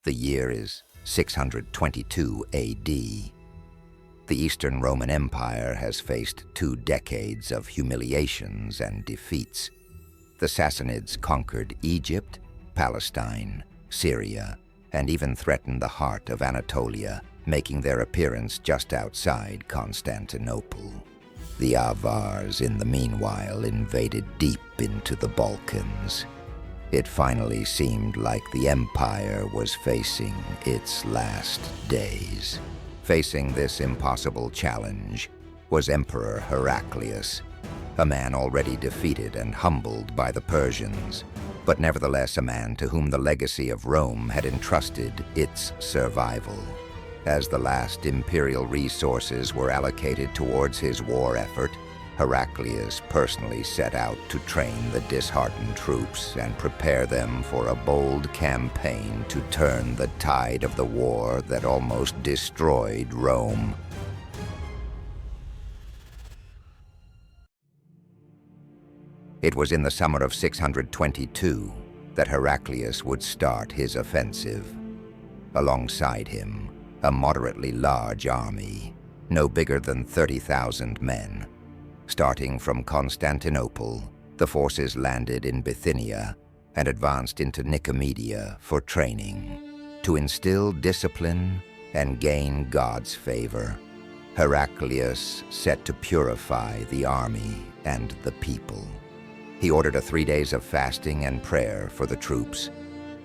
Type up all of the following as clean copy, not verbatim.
The year is 622 AD. The Eastern Roman Empire has faced 2 decades of humiliations and defeats. The Sassanids conquered Egypt, Palestine, Syria, and even threatened the heart of Anatolia, making their appearance just outside Constantinople. The Avars, in the meanwhile, invaded deep into the Balkans. It finally seemed like the empire was facing its last days. Facing this impossible challenge was Emperor Heraclius, a man already defeated and humbled by the Persians, but nevertheless a man to whom the legacy of Rome had entrusted its survival. As the last imperial resources were allocated towards his war effort, Heraclius personally set out to train the disheartened troops and prepare them for a bold campaign to turn the tide of the war that almost destroyed Rome. It was in the summer of 622 that Heraclius would start his offensive. Alongside him, a moderately large army, no bigger than 30,000 men. Starting from Constantinople, the forces landed in Bithynia and advanced into Nicomedia for training. To instill discipline and gain God's favor, Heraclius set to purify the army and the people. He ordered 3 days of fasting and prayer for the troops,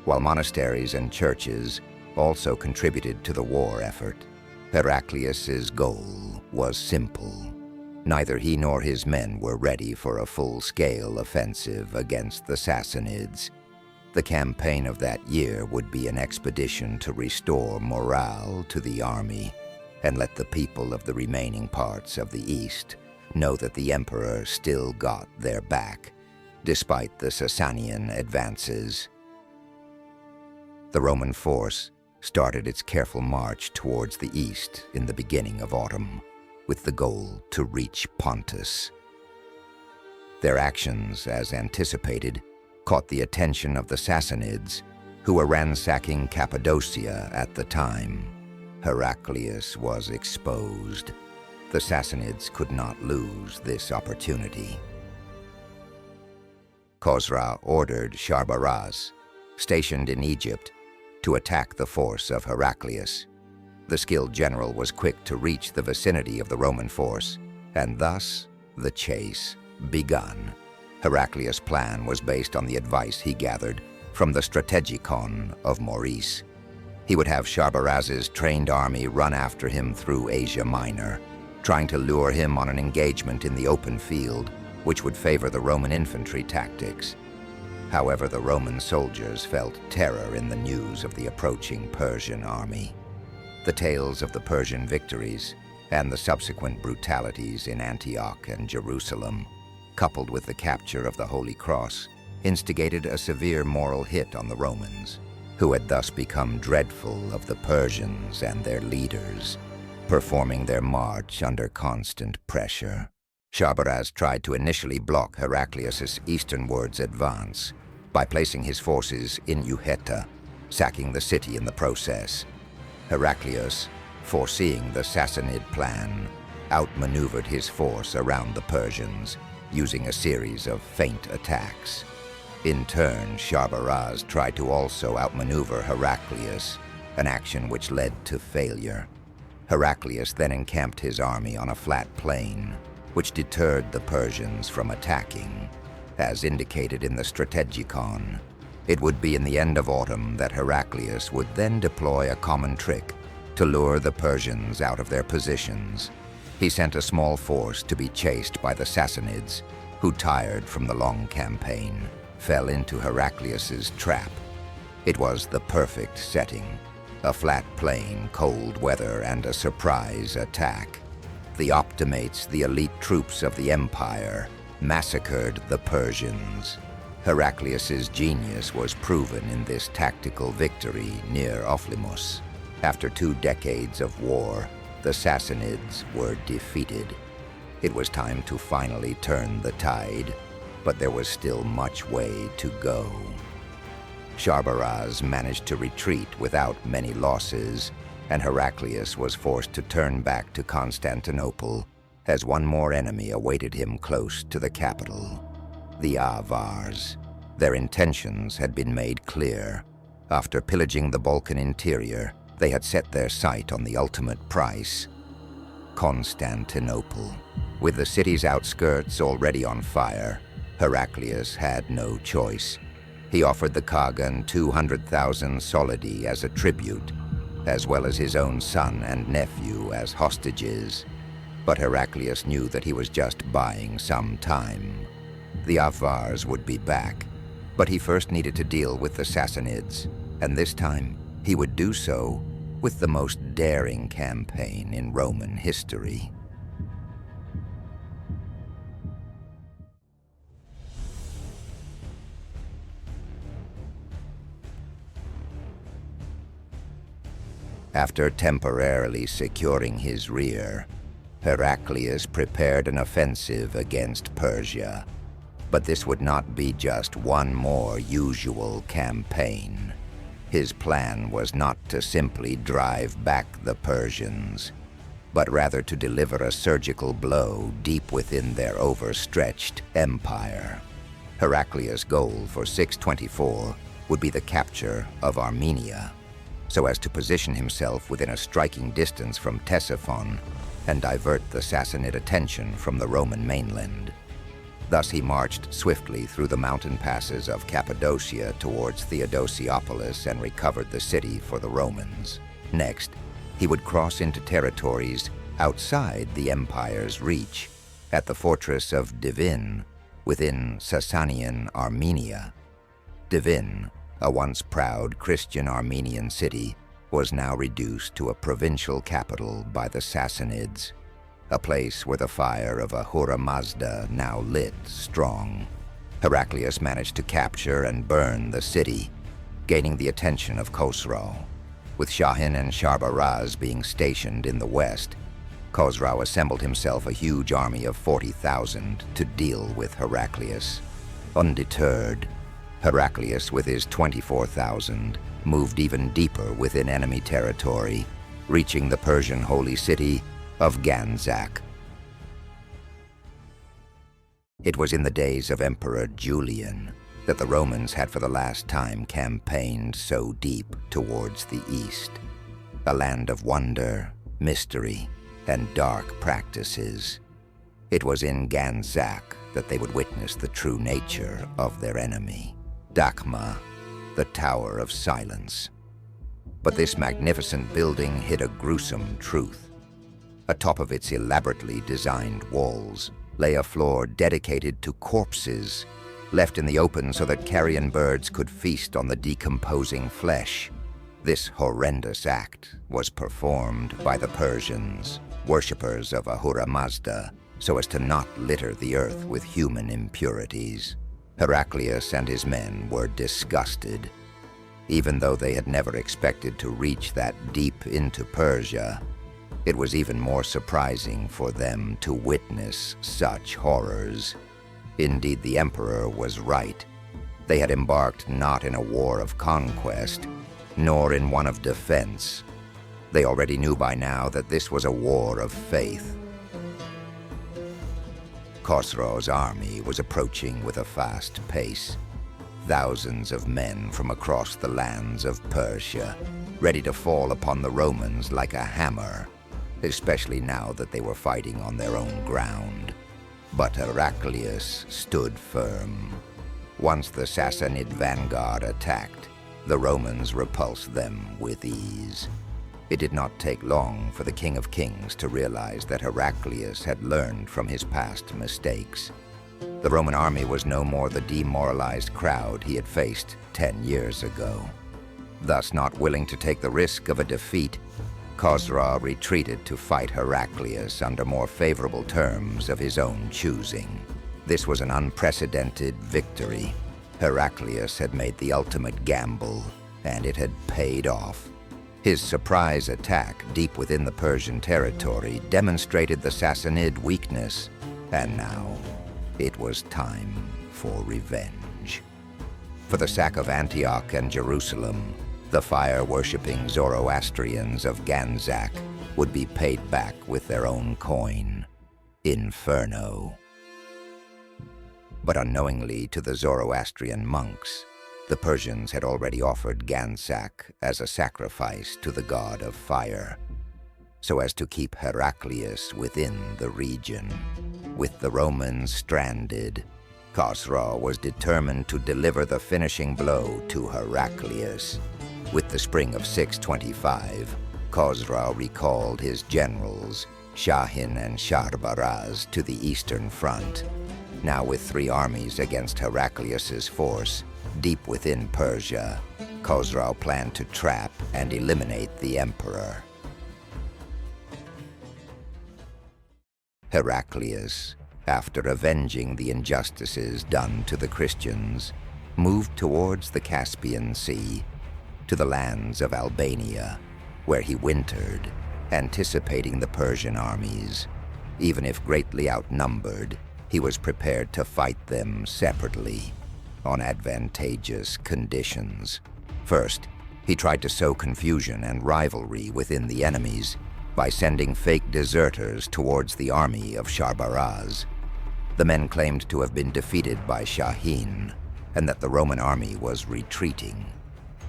while monasteries and churches also contributed to the war effort. Heraclius's goal was simple. Neither he nor his men were ready for a full-scale offensive against the Sassanids. The campaign of that year would be an expedition to restore morale to the army and let the people of the remaining parts of the East know that the emperor still got their back, despite the Sasanian advances. The Roman force started its careful march towards the east in the beginning of autumn, with the goal to reach Pontus. Their actions, as anticipated, caught the attention of the Sassanids, who were ransacking Cappadocia at the time. Heraclius was exposed. The Sassanids could not lose this opportunity. Khosraw ordered Sharbaraz, stationed in Egypt, to attack the force of Heraclius. The skilled general was quick to reach the vicinity of the Roman force, and thus the chase begun. Heraclius' plan was based on the advice he gathered from the strategikon of Maurice. He would have Sharbaraz's trained army run after him through Asia Minor, trying to lure him on an engagement in the open field, which would favor the Roman infantry tactics. However, the Roman soldiers felt terror in the news of the approaching Persian army. The tales of the Persian victories and the subsequent brutalities in Antioch and Jerusalem, coupled with the capture of the Holy Cross, instigated a severe moral hit on the Romans, who had thus become dreadful of the Persians and their leaders, performing their march under constant pressure. Sharbaraz tried to initially block Heraclius' easternwards advance by placing his forces in Euheta, sacking the city in the process. Heraclius, foreseeing the Sassanid plan, outmaneuvered his force around the Persians, using a series of feint attacks. In turn, Sharbaraz tried to also outmaneuver Heraclius, an action which led to failure. Heraclius then encamped his army on a flat plain, which deterred the Persians from attacking. As indicated in the strategikon, it would be in the end of autumn that Heraclius would then deploy a common trick to lure the Persians out of their positions. He sent a small force to be chased by the Sassanids, who, tired from the long campaign, fell into Heraclius's trap. It was the perfect setting: a flat plain, cold weather, and a surprise attack. The Optimates, the elite troops of the empire, massacred the Persians. Heraclius's genius was proven in this tactical victory near Ophlimus. After 2 decades of war, the Sassanids were defeated. It was time to finally turn the tide, but there was still much way to go. Sharbaraz managed to retreat without many losses, and Heraclius was forced to turn back to Constantinople as one more enemy awaited him close to the capital, the Avars. Their intentions had been made clear. After pillaging the Balkan interior, they had set their sight on the ultimate price, Constantinople. With the city's outskirts already on fire, Heraclius had no choice. He offered the Khagan 200,000 solidi as a tribute, as well as his own son and nephew as hostages. But Heraclius knew that he was just buying some time. The Avars would be back, but he first needed to deal with the Sassanids, and this time he would do so with the most daring campaign in Roman history. After temporarily securing his rear, Heraclius prepared an offensive against Persia. But this would not be just one more usual campaign. His plan was not to simply drive back the Persians, but rather to deliver a surgical blow deep within their overstretched empire. Heraclius' goal for 624 would be the capture of Armenia, so as to position himself within a striking distance from Ctesiphon and divert the Sassanid attention from the Roman mainland. Thus he marched swiftly through the mountain passes of Cappadocia towards Theodosiopolis and recovered the city for the Romans. Next, he would cross into territories outside the empire's reach, at the fortress of Dvin, within Sasanian Armenia. Dvin, a once proud Christian Armenian city, was now reduced to a provincial capital by the Sassanids, a place where the fire of Ahura Mazda now lit strong. Heraclius managed to capture and burn the city, gaining the attention of Khosraw. With Shahin and Sharbaraz being stationed in the west, Khosraw assembled himself a huge army of 40,000 to deal with Heraclius. Undeterred, Heraclius, with his 24,000, moved even deeper within enemy territory, reaching the Persian holy city of Ganzak. It was in the days of Emperor Julian that the Romans had for the last time campaigned so deep towards the east, a land of wonder, mystery, and dark practices. It was in Ganzak that they would witness the true nature of their enemy, Dakma, the Tower of Silence. But this magnificent building hid a gruesome truth. Atop of its elaborately designed walls lay a floor dedicated to corpses, left in the open so that carrion birds could feast on the decomposing flesh. This horrendous act was performed by the Persians, worshippers of Ahura Mazda, so as to not litter the earth with human impurities. Heraclius and his men were disgusted. Even though they had never expected to reach that deep into Persia, it was even more surprising for them to witness such horrors. Indeed, the emperor was right. They had embarked not in a war of conquest, nor in one of defense. They already knew by now that this was a war of faith. Khosraw's army was approaching with a fast pace. Thousands of men from across the lands of Persia, ready to fall upon the Romans like a hammer, especially now that they were fighting on their own ground. But Heraclius stood firm. Once the Sassanid vanguard attacked, the Romans repulsed them with ease. It did not take long for the King of Kings to realize that Heraclius had learned from his past mistakes. The Roman army was no more the demoralized crowd he had faced 10 years ago. Thus, not willing to take the risk of a defeat, Khosraw retreated to fight Heraclius under more favorable terms of his own choosing. This was an unprecedented victory. Heraclius had made the ultimate gamble, and it had paid off. His surprise attack deep within the Persian territory demonstrated the Sassanid weakness, and now it was time for revenge. For the sack of Antioch and Jerusalem, the fire-worshipping Zoroastrians of Ganzak would be paid back with their own coin, Inferno. But unknowingly to the Zoroastrian monks, the Persians had already offered Ganzak as a sacrifice to the god of fire, so as to keep Heraclius within the region. With the Romans stranded, Khosraw was determined to deliver the finishing blow to Heraclius. With the spring of 625, Khosraw recalled his generals, Shahin and Sharbaraz, to the eastern front. Now with 3 armies against Heraclius's force, deep within Persia, Khosraw planned to trap and eliminate the emperor. Heraclius, after avenging the injustices done to the Christians, moved towards the Caspian Sea, to the lands of Albania, where he wintered, anticipating the Persian armies. Even if greatly outnumbered, he was prepared to fight them separately, on advantageous conditions. First, he tried to sow confusion and rivalry within the enemies by sending fake deserters towards the army of Sharbaraz. The men claimed to have been defeated by Shahin, and that the Roman army was retreating.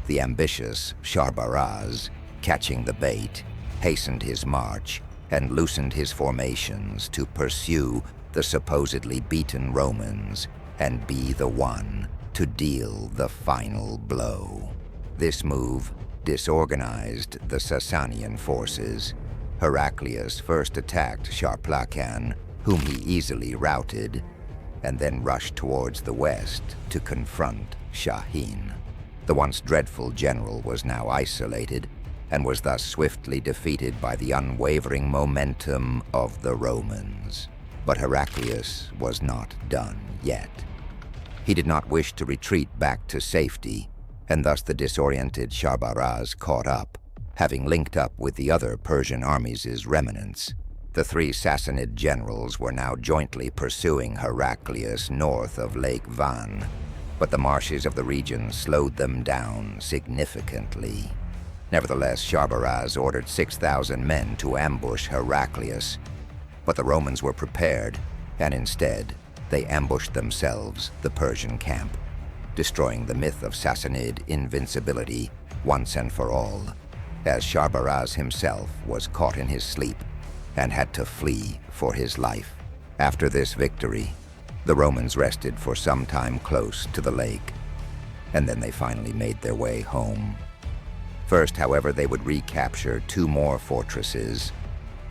The ambitious Sharbaraz, catching the bait, hastened his march and loosened his formations to pursue the supposedly beaten Romans and be the one to deal the final blow. This move disorganized the Sasanian forces. Heraclius first attacked Sharplakan, whom he easily routed, and then rushed towards the west to confront Shahin. The once dreadful general was now isolated and was thus swiftly defeated by the unwavering momentum of the Romans. But Heraclius was not done yet. He did not wish to retreat back to safety, and thus the disoriented Sharbaraz caught up, having linked up with the other Persian armies' remnants. The 3 Sassanid generals were now jointly pursuing Heraclius north of Lake Van, but the marshes of the region slowed them down significantly. Nevertheless, Sharbaraz ordered 6,000 men to ambush Heraclius, but the Romans were prepared, and instead, they ambushed themselves, the Persian camp, destroying the myth of Sassanid invincibility once and for all, as Sharbaraz himself was caught in his sleep and had to flee for his life. After this victory, the Romans rested for some time close to the lake, and then they finally made their way home. First, however, they would recapture 2 more fortresses,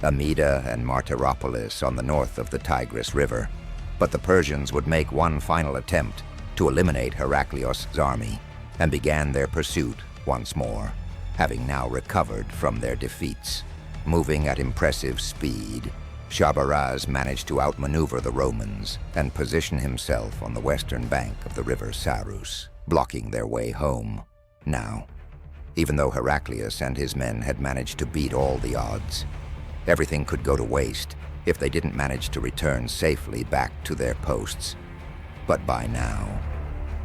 Amida and Martyropolis on the north of the Tigris River, but the Persians would make one final attempt to eliminate Heraclius' army and began their pursuit once more, having now recovered from their defeats. Moving at impressive speed, Sharbaraz managed to outmaneuver the Romans and position himself on the western bank of the river Sarus, blocking their way home. Now, even though Heraclius and his men had managed to beat all the odds, everything could go to waste if they didn't manage to return safely back to their posts. But by now,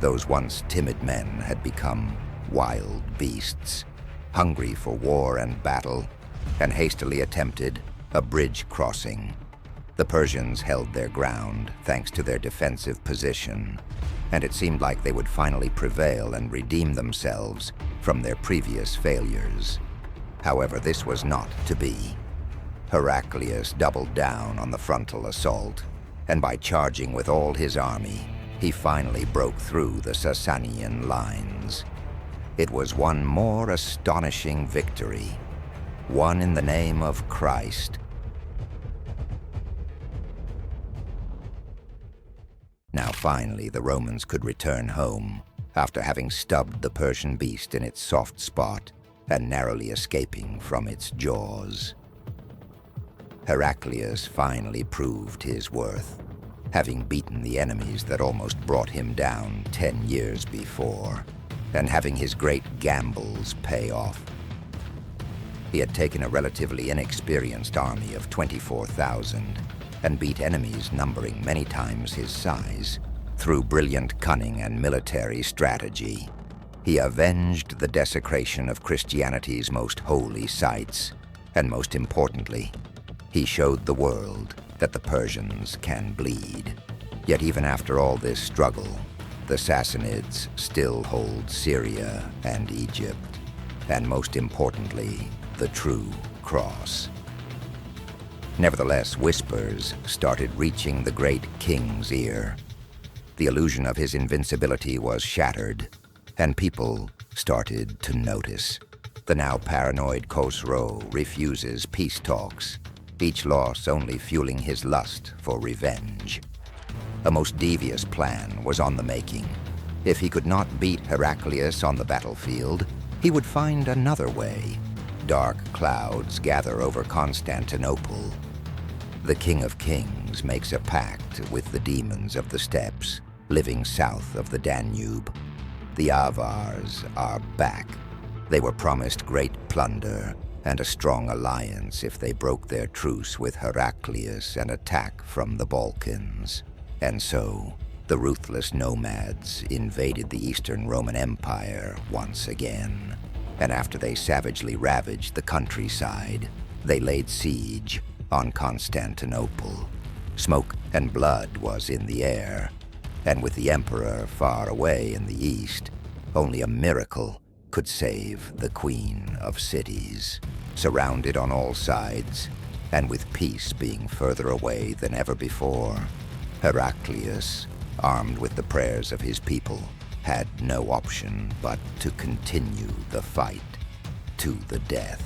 those once timid men had become wild beasts, hungry for war and battle, and hastily attempted a bridge crossing. The Persians held their ground thanks to their defensive position, and it seemed like they would finally prevail and redeem themselves from their previous failures. However, this was not to be. Heraclius doubled down on the frontal assault, and by charging with all his army, he finally broke through the Sasanian lines. It was one more astonishing victory, won in the name of Christ. Now finally the Romans could return home, after having stubbed the Persian beast in its soft spot and narrowly escaping from its jaws. Heraclius finally proved his worth, having beaten the enemies that almost brought him down 10 years before, and having his great gambles pay off. He had taken a relatively inexperienced army of 24,000 and beat enemies numbering many times his size, Through brilliant cunning and military strategy, he avenged the desecration of Christianity's most holy sites, and most importantly, he showed the world that the Persians can bleed. Yet even after all this struggle, the Sassanids still hold Syria and Egypt, and most importantly, the true cross. Nevertheless, whispers started reaching the great king's ear. The illusion of his invincibility was shattered, and people started to notice. The now paranoid Khosraw refuses peace talks, each loss only fueling his lust for revenge. A most devious plan was on the making. If he could not beat Heraclius on the battlefield, he would find another way. Dark clouds gather over Constantinople. The King of Kings makes a pact with the demons of the steppes, living south of the Danube. The Avars are back. They were promised great plunder and a strong alliance if they broke their truce with Heraclius and attack from the Balkans. And so, the ruthless nomads invaded the Eastern Roman Empire once again. And after they savagely ravaged the countryside, they laid siege on Constantinople. Smoke and blood was in the air, and with the emperor far away in the east, only a miracle could save the Queen of Cities. Surrounded on all sides, and with peace being further away than ever before, Heraclius, armed with the prayers of his people, had no option but to continue the fight to the death.